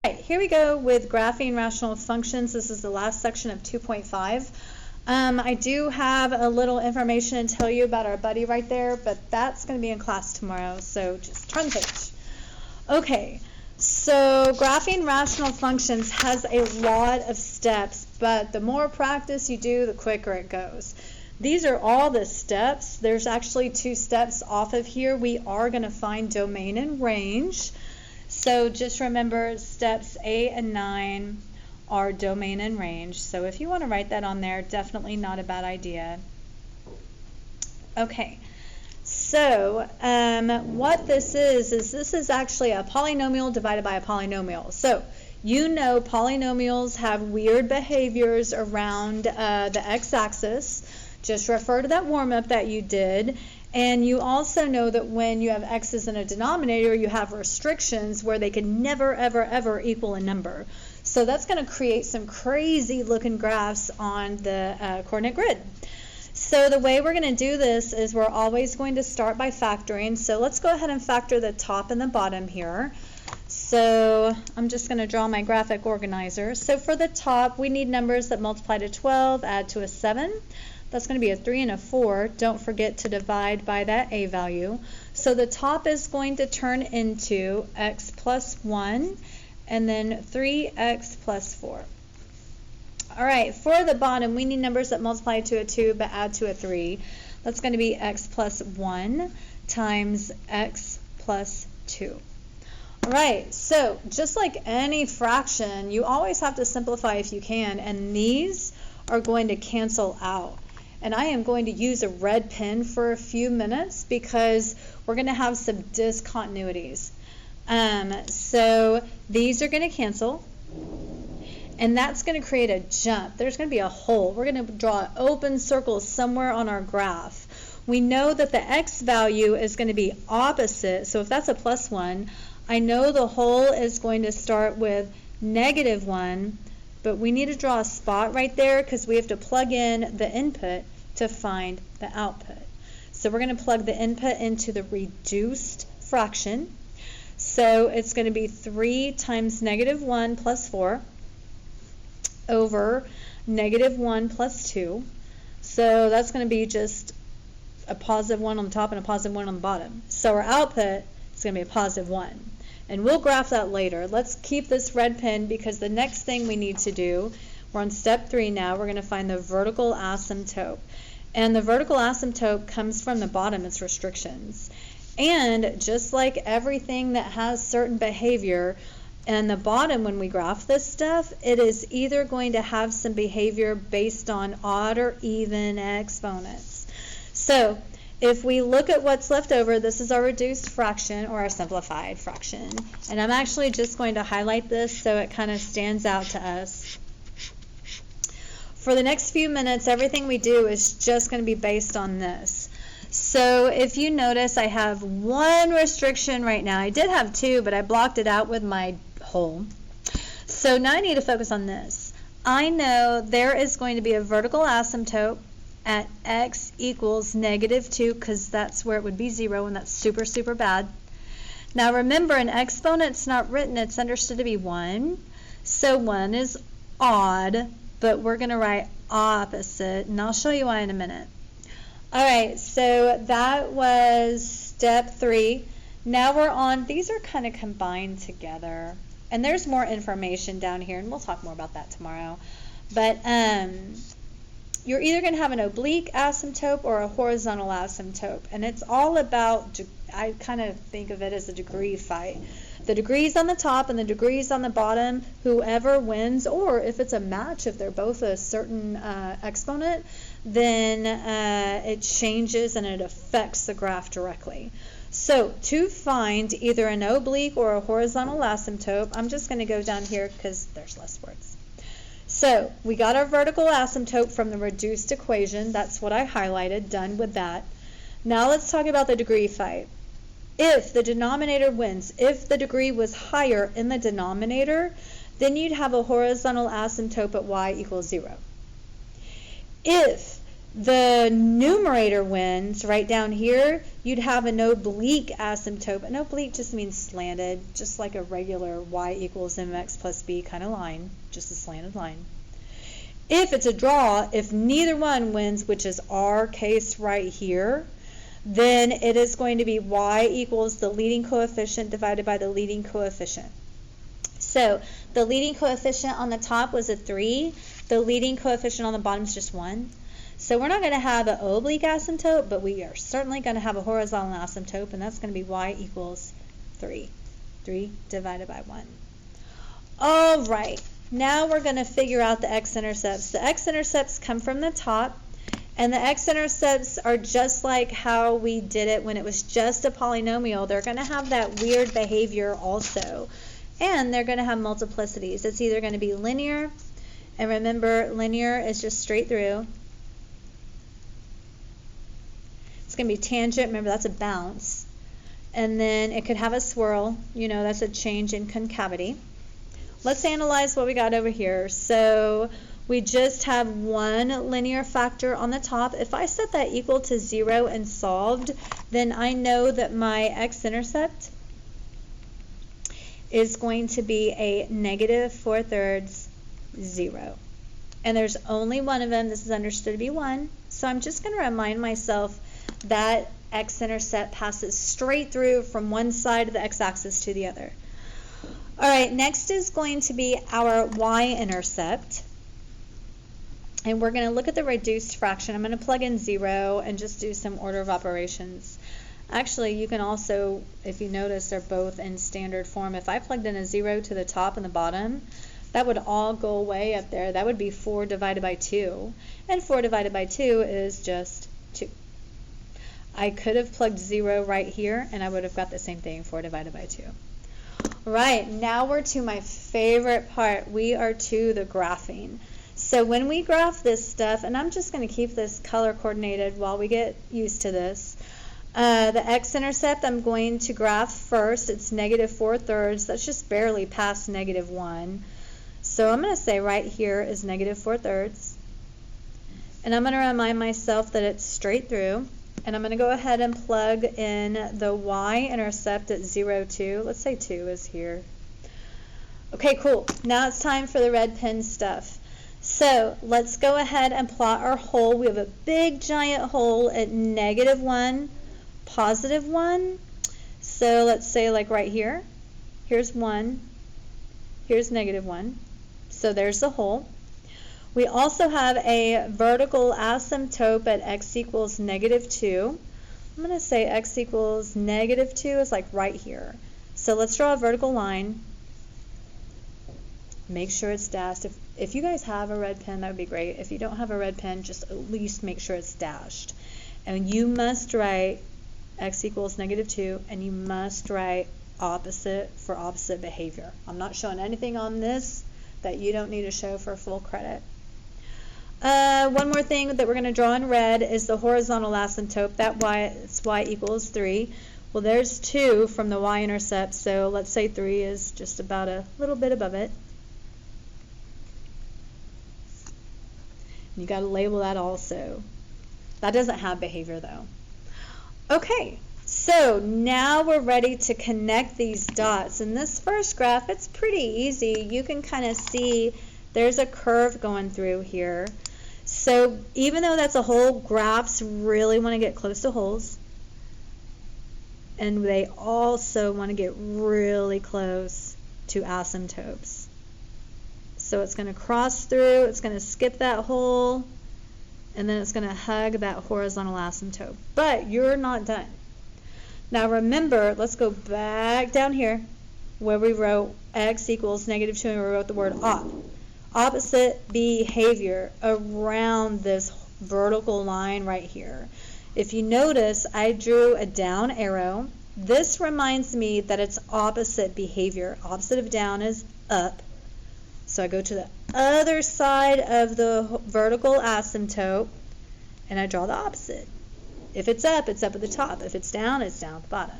Right, here we go with graphing rational functions. This is the last section of 2.5. I do have a little information to tell you about our buddy right there, but that's going to be in class tomorrow, so just turn the page. Okay, so graphing rational functions has a lot of steps, but the more practice you do, the quicker it goes. These are all the steps. There's actually 2 steps off of here. We are going to find domain and range. So just remember steps 8 and 9 are domain and range. So if you want to write that on there, definitely not a bad idea. Okay, so what this is this is actually a polynomial divided by a polynomial. So you know polynomials have weird behaviors around the x-axis. Just refer to that warm-up that you did. And you also know that when you have x's in a denominator, you have restrictions where they can never, ever, ever equal a number. So that's going to create some crazy looking graphs on the coordinate grid. So the way we're going to do this is we're always going to start by factoring. So let's go ahead and factor the top and the bottom here. So I'm just going to draw my graphic organizer. So for the top, we need numbers that multiply to 12, add to a 7. That's going to be a 3 and a 4. Don't forget to divide by that a value. So the top is going to turn into x plus 1 and then 3x plus 4. All right, for the bottom, we need numbers that multiply to a 2 but add to a 3. That's going to be x plus 1 times x plus 2. All right, so just like any fraction, you always have to simplify if you can, and these are going to cancel out. And I am going to use a red pen for a few minutes because we're going to have some discontinuities. So these are going to cancel, and that's going to create a jump. There's going to be a hole. We're going to draw an open circle somewhere on our graph. We know that the x value is going to be opposite, so if that's a plus 1, I know the hole is going to start with negative 1, but we need to draw a spot right there because we have to plug in the input to find the output. So we're going to plug the input into the reduced fraction. So it's going to be 3 times negative 1 plus 4 over negative 1 plus 2. So that's going to be just a positive 1 on the top and a positive 1 on the bottom. So our output is going to be a positive 1. And we'll graph that later. Let's keep this red pen because the next thing we need to do, we're on step 3 now, we're going to find the vertical asymptote. And the vertical asymptote comes from the bottom, it's restrictions. And just like everything that has certain behavior, and the bottom when we graph this stuff, it is either going to have some behavior based on odd or even exponents. So if we look at what's left over, this is our reduced fraction or our simplified fraction. And I'm actually just going to highlight this so it kind of stands out to us. For the next few minutes, everything we do is just going to be based on this. So if you notice, I have 1 restriction right now. I did have 2, but I blocked it out with my hole. So now I need to focus on this. I know there is going to be a vertical asymptote at x equals negative 2 because that's where it would be 0, and that's super, super bad. Now remember, an exponent's not written, it's understood to be 1. So 1 is odd, but we're going to write opposite, and I'll show you why in a minute. All right, so that was step 3. Now we're on, these are kind of combined together, and there's more information down here, and we'll talk more about that tomorrow. But you're either going to have an oblique asymptote or a horizontal asymptote, and it's all about, I kind of think of it as a degree fight. The degrees on the top and the degrees on the bottom, whoever wins, or if it's a match, if they're both a certain exponent, then it changes and it affects the graph directly. So to find either an oblique or a horizontal asymptote, I'm just going to go down here because there's less words. So we got our vertical asymptote from the reduced equation. That's what I highlighted, done with that. Now let's talk about the degree fight. If the denominator wins, if the degree was higher in the denominator, then you'd have a horizontal asymptote at y equals 0. If The numerator winds, right down here, you'd have an oblique asymptote. An oblique just means slanted, just like a regular y equals mx plus b kind of line, just a slanted line. If it's a draw, if neither one wins, which is our case right here, then it is going to be y equals the leading coefficient divided by the leading coefficient. So the leading coefficient on the top was a 3. The leading coefficient on the bottom is just 1. So we're not going to have an oblique asymptote, but we are certainly going to have a horizontal asymptote, and that's going to be y equals 3. 3 divided by 1. All right, now we're going to figure out the x-intercepts. The x-intercepts come from the top, and the x-intercepts are just like how we did it when it was just a polynomial. They're going to have that weird behavior also, and they're going to have multiplicities. It's either going to be linear, and remember, linear is just straight through. It's going to be tangent, remember that's a bounce. And then it could have a swirl, you know, that's a change in concavity. Let's analyze what we got over here. So we just have one linear factor on the top. If I set that equal to 0 and solved, then I know that my x-intercept is going to be a negative 4/3, 0. And there's only one of them. This is understood to be 1. So I'm just going to remind myself that x-intercept passes straight through from one side of the x-axis to the other. All right, next is going to be our y-intercept. And we're going to look at the reduced fraction. I'm going to plug in 0 and just do some order of operations. Actually, you can also, if you notice, they're both in standard form. If I plugged in a 0 to the top and the bottom, that would all go away up there. That would be 4 divided by 2. And 4 divided by 2 is just 2. I could have plugged 0 right here, and I would have got the same thing, 4 divided by 2. Right, now we're to my favorite part. We are to the graphing. So when we graph this stuff, and I'm just going to keep this color coordinated while we get used to this. The x-intercept I'm going to graph first. It's negative 4/3. That's just barely past negative 1. So I'm going to say right here is negative 4/3. And I'm going to remind myself that it's straight through. And I'm going to go ahead and plug in the y-intercept at 0, 2. Let's say 2 is here. Okay, cool. Now it's time for the red pen stuff. So let's go ahead and plot our hole. We have a big giant hole at negative 1, positive 1. So let's say like right here. Here's 1. Here's negative 1. So there's the hole. We also have a vertical asymptote at x equals negative 2. I'm going to say x equals negative 2 is like right here. So let's draw a vertical line. Make sure it's dashed. If you guys have a red pen, that would be great. If you don't have a red pen, just at least make sure it's dashed. And you must write x equals negative 2, and you must write opposite for opposite behavior. I'm not showing anything on this that you don't need to show for full credit. One more thing that we're going to draw in red is the horizontal asymptote. That it's y equals 3. Well, there's 2 from the y-intercept, so let's say 3 is just about a little bit above it. You got to label that also. That doesn't have behavior though. Okay, so now we're ready to connect these dots. In this first graph, it's pretty easy. You can kind of see there's a curve going through here. So even though that's a hole, graphs really want to get close to holes. And they also want to get really close to asymptotes. So it's going to cross through, it's going to skip that hole, and then it's going to hug that horizontal asymptote. But you're not done. Now remember, let's go back down here where we wrote x equals negative 2 and we wrote the word op. Opposite behavior around this vertical line right here. If you notice, I drew a down arrow. This reminds me that it's opposite behavior. Opposite of down is up. So I go to the other side of the vertical asymptote and I draw the opposite. If it's up at the top. If it's down at the bottom.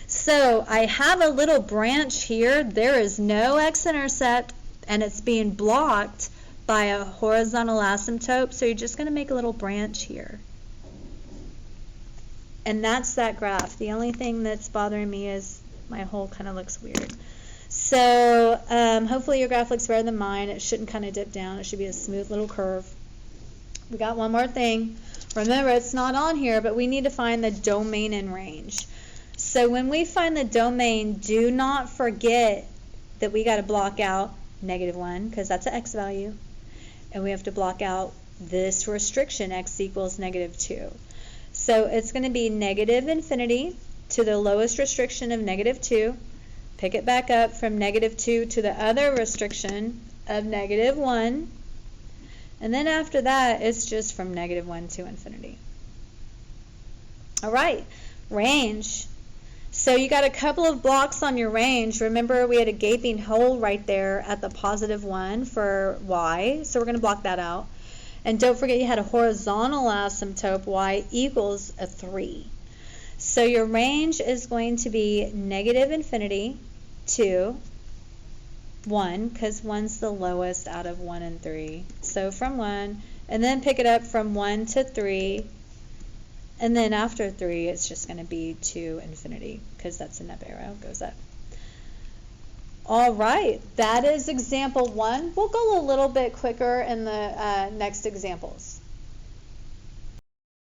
So I have a little branch here. There is no x-intercept and it's being blocked by a horizontal asymptote, so you're just going to make a little branch here. And that's that graph. The only thing that's bothering me is my hole kind of looks weird. So hopefully your graph looks better than mine. It shouldn't kind of dip down. It should be a smooth little curve. We got one more thing. Remember, it's not on here, but we need to find the domain and range. So when we find the domain, do not forget that we got to block out -1 because that's an x value. And we have to block out this restriction, x equals -2. So it's going to be -infinity to the lowest restriction of -2. Pick it back up from -2 to the other restriction of -1. And then after that, it's just from -1 to infinity. All right, range. So you got a couple of blocks on your range. Remember, we had a gaping hole right there at the +1 for y, so we're going to block that out. And don't forget you had a horizontal asymptote, y equals 3. So your range is going to be -infinity to 1, because 1's the lowest out of 1 and 3. So from 1, and then pick it up from 1 to 3, and then after 3, it's just going to be to infinity, because that's an up arrow, goes up. All right, that is example 1. We'll go a little bit quicker in the next examples.